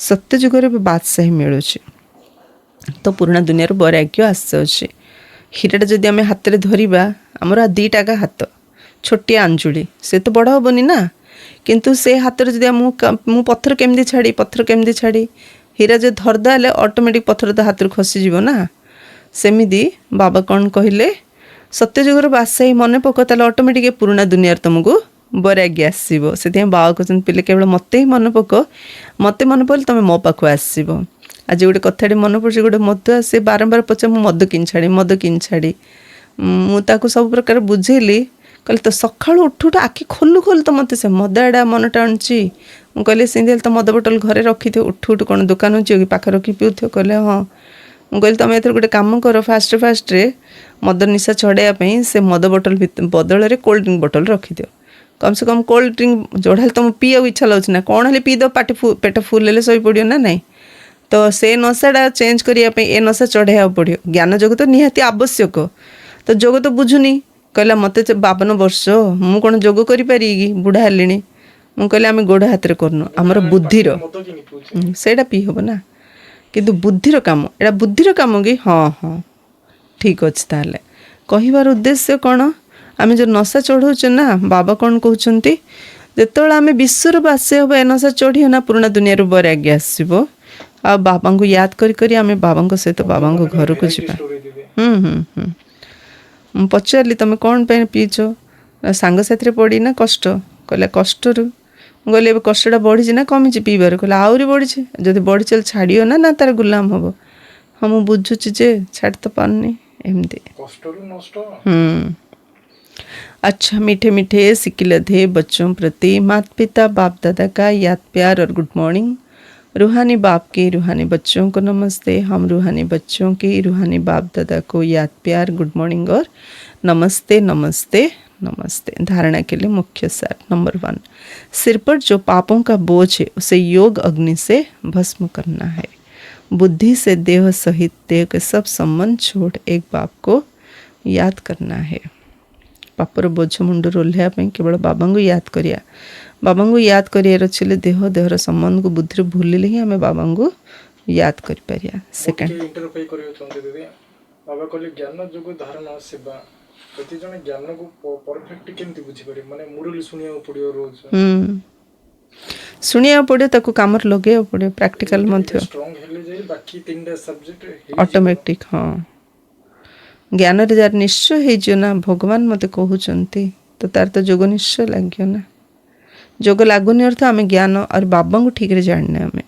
सत्य जुगरे बादशाही मिलूँ तो पुराना दुनिया वैराग्य आसुच्छे। हीराटा जदि आम हाथ में धरवा आमर दीटा का हाथ छोटिया अंजुड़ी से तो बड़ हेनी ना, किंतु से हाथ में जब मु पत्थर केमती छाड़ी पत्थर केमती छाड़ी हीरा जो धरदेले ऑटोमेटिक पत्थर तो हाथ खसीज ना। सेमिदी बाबा कौन कहले सत्यजुगर बादशाही मन पक ताले ऑटोमेटिक पुराना दुनिया तुमको वैराग्य आसो। से बाबा कहते पिले केवल मत ही मन पक, मत मन पड़े तुम मो पाख आसब। आज गोटे कथाटी मन पड़े गोटे मदुआ से बारंबार पचार मु मद कि छाड़ी मद कि छाड़ी मुझे सब प्रकार बुझेली। कहले तो सका उठू उठू आखि खोलू खोलू तो मत से मद आड़ा मन टाणुची। मुझे कहली से तो मद बोतल घरे रखी थे उठू उठू कौन दुकान हो कि पाखे रखी पीऊ कहले हाँ। मुझे कहली तुम एथर गोटे कम कर फास्ट फास्ट रे मद निशा छड़ाई से मद बोतल बदल में कोल्ड ड्रिंक बोतल रखिद। कम से कम कोल्ड ड्रिंक जोड़ा तुम पीवा इच्छा लगे ना, कौन हेल्ले पीद पाटी पेट फुल हेल्ले शई पड़ो ना नहीं। तो से नशाटा चेंज करने ए नशा चढ़ाया पड़ो। ज्ञान जोग तो निहाती आवश्यक, तो जोग तो बुझुनी। कहला मत 52 वर्ष मु कौन जोग करी बुढ़ा हेली। मुझे कहली आम गोड़ हाथ में करनु आमर बुद्धिर सेटा पी हम ना, किंतु बुद्धिर काम एटा बुद्धिर काम कि हाँ हाँ ठीक अच्छे। ताले कहबार उद्देश्य कौन, आम जो नशा चढ़ाऊे ना बाबा कौन कहते जिते आम विश्वर बास्य हम ए नशा चढ़ी ना पुराना दुनिया वैराग्य आसो। आ बाबा को याद करी आम बाबा सहित बाबा घर को जा। पचारि तुम कौन पे पीछ, सांग साथी पड़ी ना कष्ट, कहला कष्टरू कहली कष्टा बढ़ी ना कमी पीबार, कहला आहरी बढ़ी जब बढ़ी चल छाड़ियो ना ना तार गुलाम हम। हाँ मुझे बुझुची जे छाड़ तो पारनी एमती। अच्छा मीठे मीठे सिकिलधे बच्चों प्रति माता पिता बाप दादा का याद प्यार और गुड मॉर्निंग। रूहानी बाप के रूहानी बच्चों को नमस्ते। हम रूहानी बच्चों के रूहानी बाप दादा को याद प्यार गुड मॉर्निंग और नमस्ते नमस्ते नमस्ते। धारणा के लिए मुख्य सार नंबर 1, सिर पर जो पापों का बोझ है उसे योग अग्नि से भस्म करना है। बुद्धि से देह सहित देह के सब संबंध छोड़ एक बाप को याद करना है। पापर बोझ मुंड ओह्लैया केवल बाबा को याद करिया। बाबा को याद करार अच्छे देह देहर संबंध को बुद्धि भूलिले ही आम बाबा को याद कर पारिया। सेकंड बाबा कहले ज्ञान जोग धारणा सेवा प्रति जने ज्ञान को परफेक्ट केमती बुझी पारे माने मुरली सुनिया पड़ियो रोज सुनिया पड़े ताको कामर लगे पड़े प्रैक्टिकल मध्य स्ट्रांग हेले जाई बाकी तीनटा सब्जेक्ट ऑटोमेटिक। हाँ ज्ञान रे जार निश्चय हे जो ना भगवान मते कहउचंती तो तार तो जोग निश्चय लाग्यो ना। जोग लागुनी अर्थ आम ज्ञान और बाबा को ठीक रे जानने आम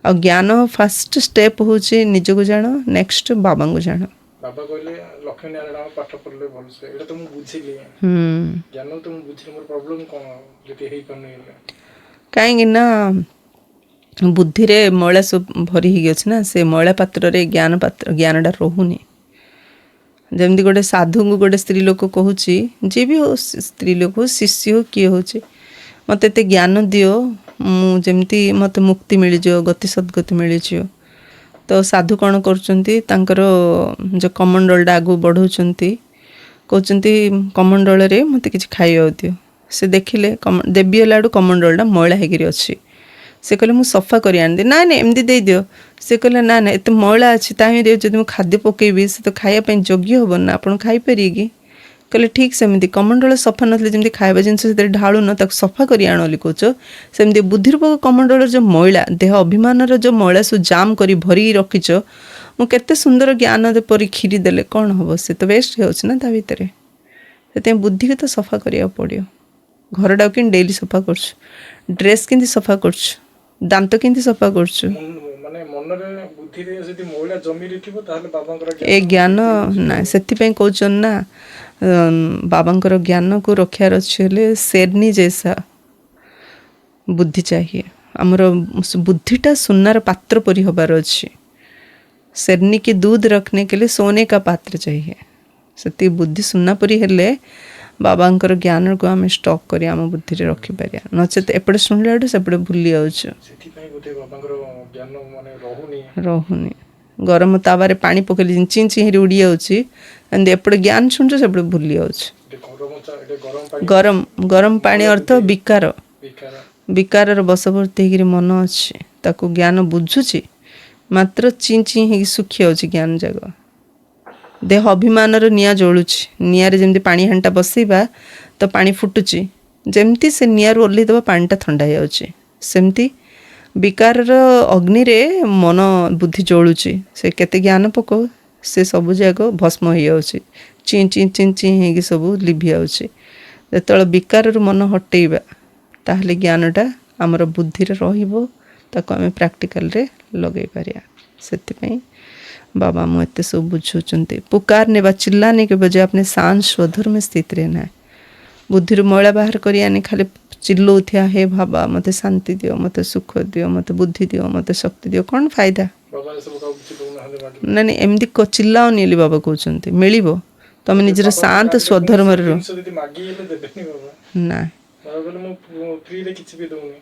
आ ज्ञान फर्स्ट स्टेप होचे निज को जानो, नेक्स्ट बाबा को जानो। बाबा कहले लक्ष्मी नारायण पाठ पढ़ले भल से एटा तो मु बुझिली ज्ञान तो मु बुझिली मोर प्रॉब्लम कोन जति हेई पने कहीं ना बुद्धि रे मैला सब भरी ही गछ ना, से मैला पात्र रे ज्ञान पात्र ज्ञानटा रोहुनी। जमती गोटे साधु को गोटे स्त्री लोक कहूँ जी भी हो स्त्री लोक हो शिष्य हो किए हो मत एत ज्ञान दियो मुझे मत मुक्ति मिल जाओ गति सद्गति मिल जाओ। तो साधु कौन कर जो कमंडल आगू बढ़ाऊँच कहते कमंडल रे मत कि खाइबा दियो। से देखिले देवी हला कमंडल मैला होकर अच्छी से कहले मुझे सफा कर आनी ना ना एमती दे दियो से कहले ना ना एत मैला अच्छी ताही जब मुझे खाद्य पकेबी से तो खायापी योग्य हम ना आप खाईपारे कि कहले ठीक सेमती कमंडल सफा नथले जमी खाଇବା जिनस से ढालु न ताक सफा कर आण बोली कौच सेमती बुद्धिरूपक कमंडल जो मैला देह अभिमान जो मैला सब जाम कर भरी रखीच मु केते सुंदर ज्ञान परी खीरी देले कौन हम से तो वेस्ट होना ता भितर से बुद्धि के तो सफा करिया पड़ो घरटा कि डेली सफा कर ड्रेस केमती सफा कर दांत केमती सफा कर ମାନେ ମନରେ ବୁଦ୍ଧିରେ ଯଦି ମଇଳା ଜମିରି ଥିବ ତାହେଲେ ବାବାଙ୍କର ए ज्ञान ना से कौन ना बाबांकर ज्ञान को रखार अच्छे शेरनी जैसा बुद्धि चाहिए आमर बुद्धिटा सुनार पात्र परी हबार अच्छी शेरनी की दूध रखने के लिए सोने का पात्र चाहिए से बुद्धि सुना परी हेले बाबांकर ज्ञान को आम स्टॉक कर आम बुद्धि रखिपर नचेत एपटे शुणिला सेपटे भूली जाऊँ ସେଥିପାଇଁ ବୋଧେ ବାବାଙ୍କର ଜ୍ଞାନ ମାନେ ରହୁନି रहुनी गरम तावारे पानी पकड़े चिं चिं उड़ी जाऊँगी एपटे ज्ञान शुणुच सेपटे भूली जाऊँ ଏଠି ଗରମ ପାଣି गरम गरम पानी अर्थ विकार ବିକାର विकार बसवर्ती होकर मन अच्छे ताको ज्ञान बुझुची मात्र चिं चिं हो सुखी जाऊँगी ज्ञान जाग देह अभिमान निआ जलुची निआरे जमी पानी हांटा बसैबा तो पानी फुटुची जमती से निआर ओह्लैदेवा पानीटा थंडा जाऊँगी सेमती विकार अग्नि रे मन बुद्धि जलुची से केते ज्ञान पको से सब जाक भस्म हो जाऊँगी चिं चिं चिं चिं हो सब लिभि जाऊँगी जो विकार मन हटेबा ताहले ज्ञानटा आमर बुद्धि रहिबो ताको आमे प्रैक्टिकल रे लगै पारिया सेतिपई बाबा मु एते सब बुझुचंती पुकारने बा चिल्लाने के बजाय अपने शांत स्वधर में स्थित रहना है बुद्धि मैला बाहर कर आने खाली चिल्लौथिया हे बाबा मते शांति दियो मते सुख दियो मते बुद्धि दियो मते शक्ति दियो कौन फायदा ବାବା ଏସବୁ କାହାକୁ କିଛି ଦଉନାହାନ୍ତି ବାଣ୍ଟି ना नहीं एमती चिल्लाओनी बोली बाबा कहते मिलिबो तुम निजर शांत स्वधर्म ଜିନିଷ ଯଦି ମାଗି ହେଲେ ଦେବେନି ବାବା ना ବାବା କହିଲେ ମୁଁ ଫ୍ରିରେ କିଛି ବି ଦଉନି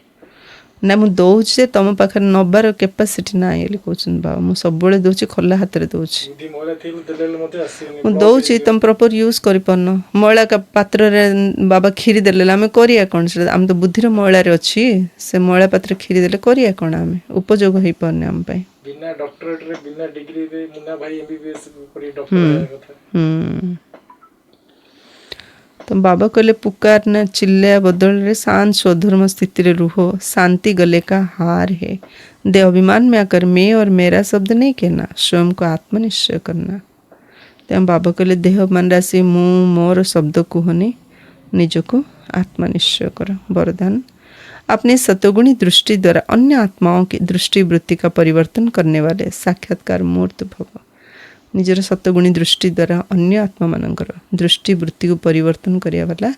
ना मु दौचे तुम पाखे नबार कैपासीटी ना ये कहते बाबा मुझे सब दौची खोला हाथ में दौची ବୁଦ୍ଧି ମଇଳା ଥିଲେ ଦେଲେ ମତେ ଆସିବନି ମୁଁ ଦଉଛି ତୁମ ପ୍ରପର ୟୁଜ୍ କରିପାରୁନ ମଇଳା ପାତ୍ରରେ ବାବା କ୍ଷୀରି ଦେଲେ ଆମେ କରିବା କ'ଣ ସେଟା ଆମେ ତ ବୁଦ୍ଧିର ମଇଳାରେ ଅଛି ସେ ମଇଳା ପାତ୍ରରେ କ୍ଷୀରି ଦେଲେ କରିବା କ'ଣ ଆମେ ଉପଯୋଗ ହେଇପାରୁନି ଆମ ପାଇଁ ବିନା ଡକ୍ଟରେଟରେ ବିନା ଡିଗ୍ରୀରେ ମୁନା ଭାଇ ଏମବିବିଏସ୍ ପରି ଡକ୍ଟର ହେବା କଥା तो बाबा कहले पुकार न चिल्ला बदल रे शांत स्वधर्म स्थिति रे रूहो शांति गले का हार है दे अभिमान में आकर मैं और मेरा शब्द नहीं कहना स्वयं को आत्मनिश्चय करना तेम बाबा कहले देह मन राशि मु मोर शब्द कुहनी निज को आत्मनिश्चय कर वरदान अपनी सतोगुणी दृष्टि द्वारा अन्य आत्माओं की दृष्टि वृत्ति का परिवर्तन करने वाले साक्षात्कार मूर्त भव निजर सतगुणी दृष्टि द्वारा अन्य आत्मा मानकर दृष्टि वृत्ति को परिवर्तन करिया वाला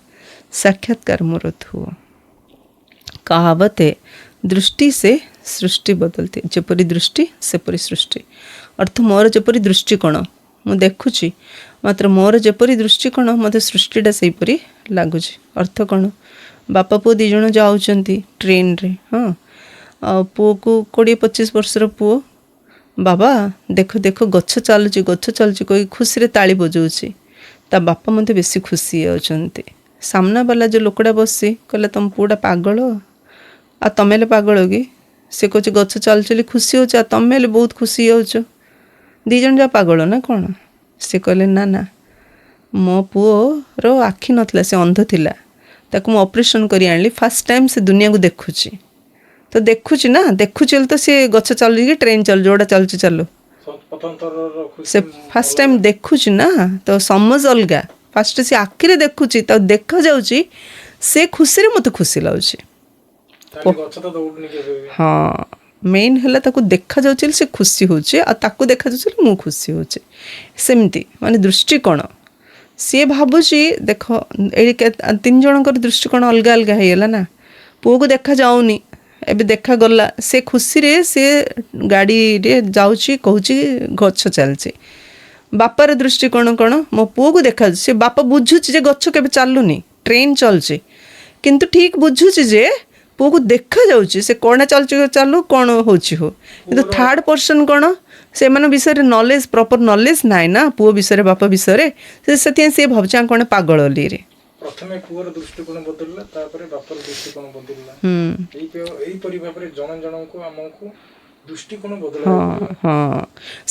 साक्षात्कार मूर्त हुआ कहावत है दृष्टि से सृष्टि बदलती जपरी दृष्टि सेपरी सृष्टि अर्थ मोर जपरी दृष्टिकोण मु देखुची मात्र मोर जपरी दृष्टिकोण मत सृष्टिटा सेपरी लगुच अर्थ कौन बापा पुओ दी जण जाउचंती ट्रेन रे हाँ पुओ को 20-25 वर्षर पुओ बाबा देख देख गछ चलुची कोई खुशी रे ताली बजाउची ता बापा मते बेसी खुशी होचंती सामना वाला जो लोकड़ा बसी कहले तुम पुओटा पागल आ तमेले पागल कि से कहूँ गछ चल चली खुशी हो तमेले बहुत खुशी हो दी जन जा पागल ना कौन से कहले ना ना मो पुओर आखि नथिला से अंध थिला ताकू मु ऑपरेशन करी आनली फर्स्ट टाइम से दुनिया को देखुची तो देखुची ना देखुची तो सी गछ चल ट्रेन चल जोड़ा चलुची चलो से फर्स्ट टाइम देखुची ना तो समझ अलगा फर्स्ट से आखिरे देखुची तो देखा जाउची से खुशी रे मते खुशी लाउची हाँ मेन है ताको देखा जाउची से खुशी होची आ ताको देखा जाउची मु खुशी होची सेमती माने दृष्टिकोण सी भावुची देख ये 3 जनकर दृष्टिकोण अलग अलग है ना पुओ को देखा जाऊनी एबे देखा गला से खुशी रे से गाड़ी रे जाउची कहूची गछ चलची बापार दृष्टिकोण कौन मो पुओ को देखा से बापा बुझुची जे गछ केबे चालुनी ट्रेन चलची किंतु ठीक बुझुची जे पुओ को देखा जाउची से कोना चलची चालू कौन होची हो किंतु थर्ड पर्सन कौन से मन विषय नॉलेज प्रॉपर नॉलेज नाइ ना पुओ विषय बापा विषय से भावचा कौन पागल रे ପ୍ରଥମେ ପୁଅର ଦୃଷ୍ଟିକୋଣ ବଦଳିଲା, ତାପରେ ବାପର ଦୃଷ୍ଟିକୋଣ ବଦଳିଲା। ଏଇପରି ଭାବରେ ଜଣ ଜଣଙ୍କୁ ଆମକୁ ଦୃଷ୍ଟିକୋଣ ବଦଳାଇବାକୁ ହଁ ହଁ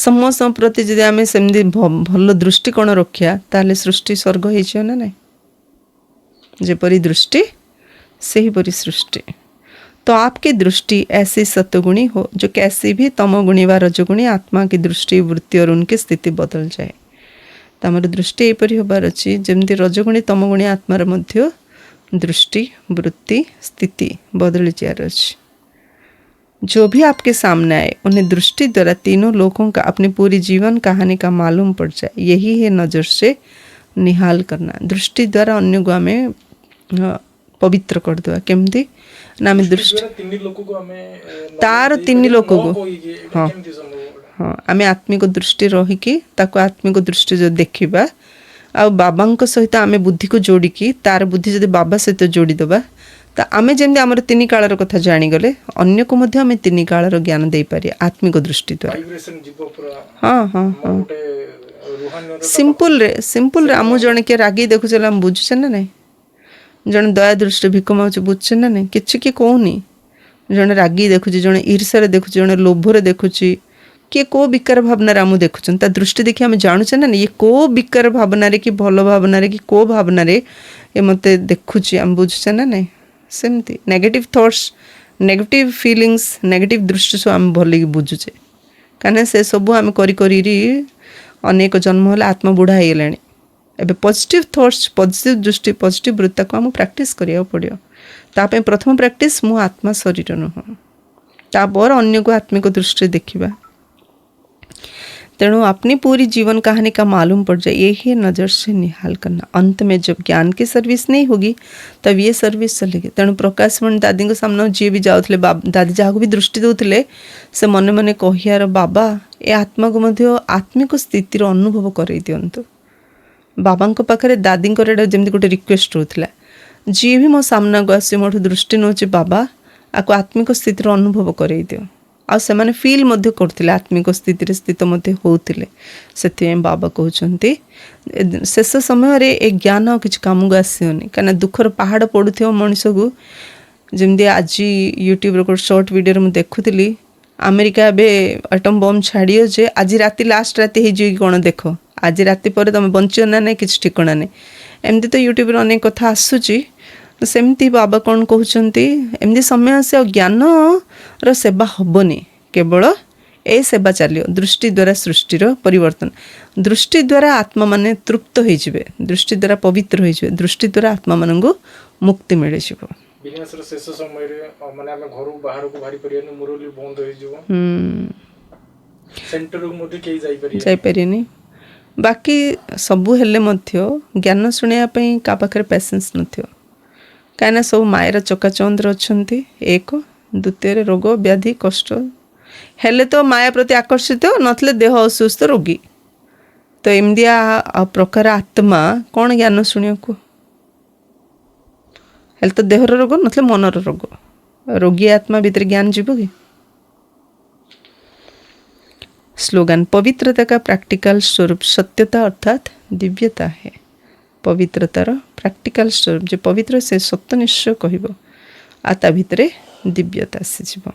ସମସ୍ତଙ୍କ ପ୍ରତି ଯଦି ଆମେ ସେମିତି ଭଲ ଦୃଷ୍ଟିକୋଣ ରଖିବା ତାହେଲେ ସୃଷ୍ଟି ସ୍ୱର୍ଗ ହେଇଯିବ ନା ନାଇଁ। ଯେପରି ଦୃଷ୍ଟି सेहीपरि सृष्टि। तो आपकी दृष्टि ऐसी सत्वगुणी हो जो कैसी भी तमोगुणी व रजगुणी आत्मा की दृष्टि वृत्ति और उनकी स्थिति बदल जाए। तो आमर दृष्टि एपरी होबार अच्छी जमती रजगुणी तमगुणी आत्मार मध्य दृष्टि वृत्ति स्थिति बदल जार अच्छी। जो भी आपके सामने आए उन्हें दृष्टि द्वारा तीनों लोगों का अपनी पूरी जीवन कहानी का मालूम पड़ जाए। यही है नजर से निहाल करना। दृष्टि द्वारा अन्य को आमे पवित्र करदेवा केमती ना आम दृष्टि तार तीन लोक को हाँ हाँ आम आत्मिक दृष्टि रहीकि ताको आत्मिक दृष्टि जो देखा आ बाबा सहित आम बुद्धि को जोड़िकी तार बुद्धि जब बाबा सहित जोड़ीदबा तो आम जमी आम तीन कालर कथा जाणीगले अन्य को आम तीन कालर ज्ञान दे पारे आत्मिक दृष्टि द्वारा। हाँ हाँ हाँ सिंपल रे आम जड़े किए रागी देखुचे आम बुझुचे ना नहीं। जड़े दया दृष्टि भिक मागुचे बुझुचे ना नहीं किसी किए कहूनी। जड़े रागी देखुची जड़े ईर्ष्या देखुची जड़े लोभरे देखुची किए को विकार भावना आम देखुन ता दृष्टि देखी आम जानुचे ना ये को विकार भावना कि भल भावना कि को भावना ये मत देखुची आम बुझुचे ना नहीं। सेमती negative thoughts negative feelings negative दृष्टि सब आम भल बुझुचे कहीं से सब आम करी अनेक जन्म है आत्मा बुढ़ा हो गला। एबे पॉजिटिव थॉट्स पॉजिटिव दृष्टि पॉजिटिव वृत्ति को आम प्रैक्टिस करिया पड़ियो। तापे प्रथम प्रैक्टिस मु आत्मा शरीर नुह तापर अन्य को आत्मिक दृष्टि देखिबा। तेणु अपनी पूरी जीवन कहानी का मालूम पड़ जाए यही है नज़र से निहाल करना। अंत में जब ज्ञान की सर्विस नहीं होगी तब ये सर्विस चलेगी। तेणु प्रकाशमणि दादी को सामने जी भी जाऊले दादी जहाँ भी दृष्टि दौले से मने मने कहियार बाबा ए आत्मा को मध्य आत्मिक स्थितिर अनुभव करई दियंतु। बाबा पाखे दादी जमी गोटे रिक्वेस्ट होता जी भी मो सामना को आसी मोठू दृष्टि नौ बाबा आपको आत्मिक स्थितिर अनुभव करई दियो आ से माने फील मध्य करथिले आत्मिक स्थिति स्थित मध्य होउथिले। सेति बाबा कहउचंती शेष समय रे ए ज्ञान किछ काम को आसीओनी कना दुखर पहाड़ पडुथियो मनुष्य को जेमदी आज यूट्यूब रे शॉर्ट वीडियो में देखुथिली अमेरिका बे एटम बम छाड़ियो जे आज राति लास्ट राति हे जे कोन देखो आज राति पर तुम बंचियो ना नहीं किसी ठिकाना नहीं एमती तो यूट्यूब रे अनेक कथा आसुची। सेमती बाबा कौन कहते एमती समय से ज्ञान सेवा हबनी केवल ए सेवा चलियो दृष्टि द्वारा सृष्टिर परिवर्तन दृष्टि द्वारा आत्मा माने तृप्त हो जाए दृष्टि द्वारा पवित्र हो जाए दृष्टि द्वारा आत्मा मान मुक्ति मिल जाए। विनाशर शेष समय रे माने हम घर बाहर को भारी परियानी मुरली बंद हो जिवो सेंटर को मध्ये के जाई परियानी बाकी सबू हेले मध्य ज्ञान शुणा क्या पाखे पेसेंस नथियो कहीं सब मायर चकाचौंद्र अच्छा एक द्वितीय रोग व्याधि कष्ट हेले तो माया प्रति आकर्षित नथले देह असुस्थ रोगी तो एमदिया प्रकार आत्मा कौन ज्ञान शुणिया को हेले तो देहर रोग नथले मनर रोग रोगी आत्मा भीतर ज्ञान जीव कि। स्लोगन पवित्रता का प्रैक्टिकल स्वरूप सत्यता अर्थात दिव्यता है। पवित्रतार प्रैक्टिकल स्वरूप जो पवित्र से सत्य निश्चय कहब आता भितरे दिव्यता से जीव।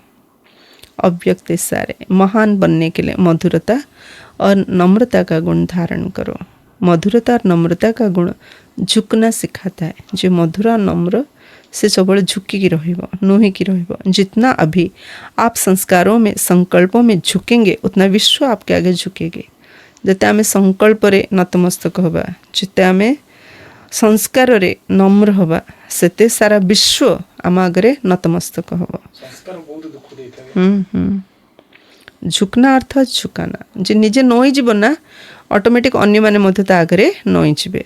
अव्यक्त सारे महान बनने के लिए मधुरता और नम्रता का गुण धारण करो। मधुरता और नम्रता का गुण झुकना सिखाता है। जो मधुर और नम्र से सब झुकी रहिबो नुहिकी रहिबो। जितना अभी आप संस्कारों में संकल्पों में झुकेंगे उतना विश्व आपके आगे झुकेगे। जते आमे संकल्प रे नतमस्तक हबा जिते आमे संस्कार रे नम्र हबा सेते सारा विश्व आम आगे नतमस्तक हबा। संस्कार बहुत दुख देता है। झुकना अर्थात झुकाना जे निजे नई जीव ना ऑटोमेटिक अन्य माने मध्य ता आगे नई जीवे।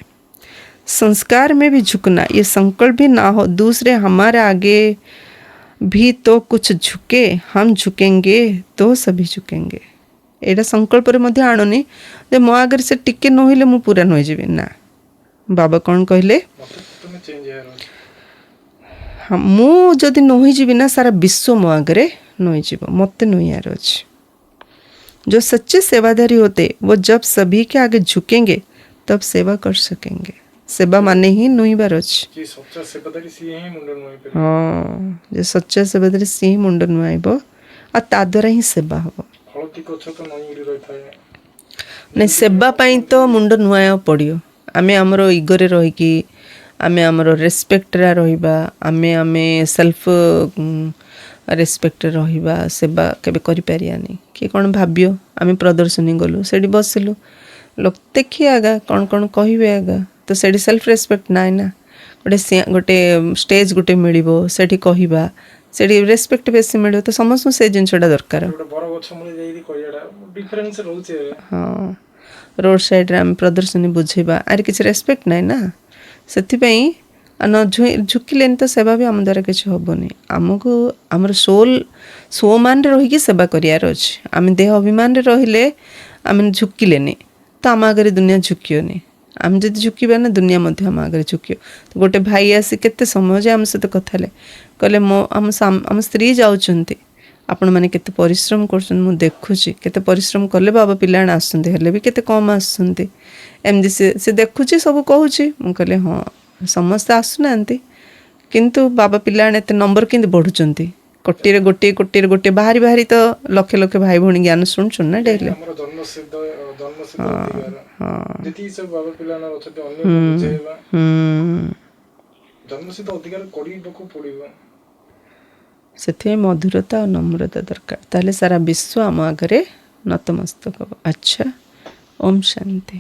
संस्कार में भी झुकना ये संकल्प भी ना हो दूसरे हमारे आगे भी तो कुछ झुके हम झुकेंगे तो सभी झुकेंगे। एटा संकल्प रे मध्य आणनी जे मो आगे से टिके नहिले मु पूरा नई जीवी ना। बाबा कौन कहले मु जदि नई जीवी ना सारा विश्व मो आगे नई जीव मत नई यार अच्छी। जो सच्चे सेवादारी होते वो जब सभी के आगे झुकेंगे तब सेवा कर सकेंगे। ସେବା ମାନେ ହିଁ ନୁଇଁବାର ଅଛି। ଯିଏ ସଚ୍ଚା ସେବାଦାରୀ ସିଏ ହିଁ ମୁଣ୍ଡ ନୁଆଇ ପାରିବ। ହଁ, ଯେ ସଚ୍ଚା ସେବାଦାରୀ ସିଏ ହିଁ ମୁଣ୍ଡ ନୁଆଁଇବ ଆଉ ତା ଦ୍ୱାରା ହିଁ ସେବା ହବ। ହଳଦୀ ଗଛ ତ ନଇଁକି ରହିଥାଏ। ନାଇଁ, ସେବା ପାଇଁ ତ ମୁଣ୍ଡ ନୁଆଇବାକୁ ପଡ଼ିବ। ଆମେ ଆମର ଇଗୋରେ ରହିକି ଆମେ ଆମର ରେସ୍ପେକ୍ଟରେ ରହିବା, ଆମେ ସେଲ୍ଫ ରେସ୍ପେକ୍ଟରେ ରହିବା, ସେବା କେବେ କରିପାରିବାନି। କିଏ କ'ଣ ଭାବିବ? ଆମେ ପ୍ରଦର୍ଶନୀ ଗଲୁ, ସେଇଠି ବସିଲୁ, ଲୋକ ଦେଖିବେ ଆଗା କ'ଣ କ'ଣ କହିବେ ଆଗା, ତ ସେଇଠି ସେଲ୍ଫ ରେସ୍ପେକ୍ଟ ନାହିଁ ନା। ଗୋଟେ ଷ୍ଟେଜ୍ ଗୋଟେ ମିଳିବ, ସେଠି କହିବା, ସେଠି ରେସ୍ପେକ୍ଟ ବେଶୀ ମିଳିବ, ତ ସମସ୍ତଙ୍କୁ ସେ ଜିନିଷଟା ଦରକାର। ଗୋଟେ ବର ଗଛ ମୂଳେ ଯାଇକି କହିବାଟା ଡିଫରେନ୍ସ ରହୁଛି। ହଁ, ରୋଡ଼ ସାଇଡ଼ରେ ଆମେ ପ୍ରଦର୍ଶନୀ ବୁଝେଇବା, ଆରେ କିଛି ରେସ୍ପେକ୍ଟ ନାହିଁ ନା। ସେଥିପାଇଁ ନ ଝୁକିଲେନି ତ ସେବା ବି ଆମ ଦ୍ୱାରା କିଛି ହେବନି। ଆମକୁ ଆମର ସ୍ୱମାନରେ ରହିକି ସେବା କରିବାର ଅଛି। ଆମେ ଦେହ ଅଭିମାନରେ ରହିଲେ, ଆମେ ଝୁକିଲେନି ତ ଆମ ଆଗରେ ଦୁନିଆ ଝୁକିବନି। ଆମେ ଯଦି ଝୁକିବା ନା, ଦୁନିଆ ମଧ୍ୟ ଆମ ଆଗରେ ଝୁକିବ। ଗୋଟେ ଭାଇ ଆସି କେତେ ସମୟ ଯେ ଆମ ସହିତ କଥା ହେଲେ, କହିଲେ ଆମ ସ୍ତ୍ରୀ ଯାଉଛନ୍ତି, ଆପଣମାନେ କେତେ ପରିଶ୍ରମ କରୁଛନ୍ତି, ମୁଁ ଦେଖୁଛି କେତେ ପରିଶ୍ରମ କଲେ ବାବା ପିଲାମାନେ ଆସୁଛନ୍ତି, ହେଲେ ବି କେତେ କମ୍ ଆସୁଛନ୍ତି। ଏମିତି ସେ ଦେଖୁଛି, ସବୁ କହୁଛି। ମୁଁ କହିଲି ହଁ, ସମସ୍ତେ ଆସୁନାହାନ୍ତି, କିନ୍ତୁ ବାବା ପିଲାମାନେ ଏତେ ନମ୍ବର କେମିତି ବଢ଼ୁଛନ୍ତି? କୋଟିରେ ଗୋଟିଏ ବାହାରି ବାହାରି ତ ଲକ୍ଷ ଲକ୍ଷ ଭାଇ ଭଉଣୀ ଜ୍ଞାନ ଶୁଣୁଛନ୍ତି ନା ଡେଲି। ଆମର ଜନ୍ମସିଦ୍ଧ ଅଧିକାର। ଯେତିକି ସବୁ ବାବା ପିଲାମାନେ ଅଛନ୍ତି ଅନ୍ୟକୁ ବୁଝେଇବା, ଜନ୍ମସିଦ୍ଧ ଅଧିକାର କରିବାକୁ ପଡ଼ିବ। ସେଥିପାଇଁ ମଧୁରତା ଆଉ ନମ୍ରତା ଦରକାର, ତାହେଲେ ସାରା ବିଶ୍ୱ ଆମ ଆଗରେ ନତମସ୍ତକ ହେବ। ଆଚ୍ଛା, ଓମ୍ ଶାନ୍ତି।